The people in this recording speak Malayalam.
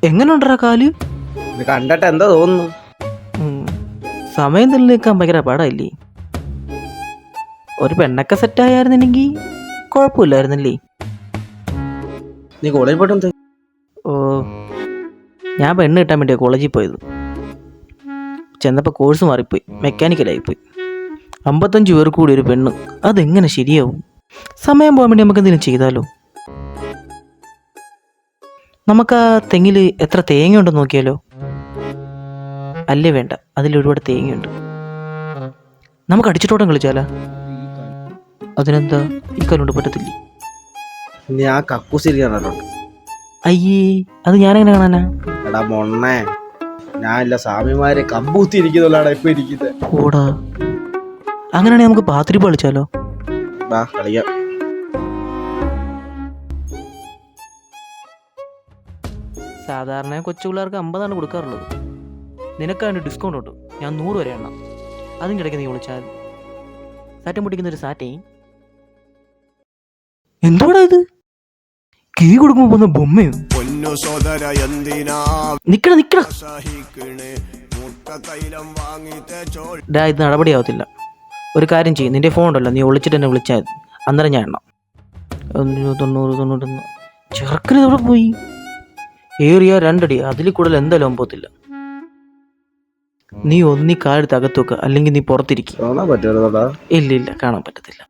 എങ്ങനെയുണ്ടാ കാല്? ഇത് കണ്ടിട്ട് എന്താ തോന്നുന്നു? സമയം തള്ളി നിൽക്കാൻ ഭയങ്കര പാടായില്ലേ? ഒരു പെണ്ണൊക്കെ സെറ്റായിരുന്നെങ്കിൽ കുഴപ്പമില്ലായിരുന്നല്ലേ? നീ കോളേജിൽ പോയിട്ട് ഓ, ഞാൻ പെണ്ണ് കിട്ടാൻ വേണ്ടിയാണ് കോളേജിൽ പോയത്. ചെന്നപ്പോൾ കോഴ്സ് മാറിപ്പോയി, മെക്കാനിക്കലായിപ്പോയി. 55 പേർ കൂടി ഒരു പെണ്ണ്, അതെങ്ങനെ ശരിയാവും? സമയം പോകാൻ വേണ്ടി നമുക്ക് എന്തെങ്കിലും ചെയ്താലോ? നമുക്ക് ആ തെങ്ങിൽ എത്ര തേങ്ങ ഉണ്ടെന്ന് നോക്കിയാലോ? അല്ലേ വേണ്ട, അതിലൊരുപാട് തേങ്ങയുണ്ട്. നമുക്ക് അടിച്ചിട്ടോട്ടം കളിച്ചാലാ? അതിനെന്താ, ഈ കാലുകൊണ്ട് പറ്റത്തില്ലേ? ഞാൻ കക്കൂസിരിക്കാറുണ്ട്. അയ്യേ, അത് ഞാനെങ്ങനെ കാണാനാ? എടാ മൊണ്ണേ, ഞാനില്ല സ്വാമിമാരെ കമ്പൂത്തി ഇരിക്കുന്നല്ലാണ് ഇപ്പൊ ഇരിക്കുന്നത്. ഓടാ, അങ്ങനെയാണെങ്കിൽ നമുക്ക് പാത്രി കളിച്ചാലോ? കളിക്കാം. സാധാരണ കൊച്ചു പിള്ളേർക്ക് 50 കൊടുക്കാറുള്ളത്. നിനക്കാണ്ട് ഡിസ്കൗണ്ട് ഉണ്ട്, ഞാൻ 100 വരെ എണ്ണ. അതിൻ്റെ ഇടയ്ക്ക് നീ വിളിച്ചാൽ സാറ്റം പൊട്ടിക്കുന്ന ഒരു സാറ്റേ. എന്തുവാടാ ഇത്? കീ കൊടുക്കുമ്പോ പോകുന്ന ബൊമ്മയോ? നിക്കണ നിക്കണ, ഇത് നടപടിയാവത്തില്ല. ഒരു കാര്യം ചെയ്യും, നിന്റെ ഫോൺ ഉണ്ടല്ലോ, നീ ഒളിച്ചിട്ട് എന്നെ വിളിച്ചാൽ അന്നേരം ഞാൻ എണ്ണാം. 90 ചെറുക്കന് ഇതവിടെ പോയി. ഏറിയ 2 അടി, അതിൽ കൂടുതൽ എന്തായാലും പോകത്തില്ല. നീ ഒന്നി കാലെടുത്ത് അകത്ത് വെക്കുക, അല്ലെങ്കിൽ നീ പുറത്തിരിക്കും. കാണാൻ പറ്റുമോ? ഇല്ല കാണാൻ പറ്റത്തില്ല.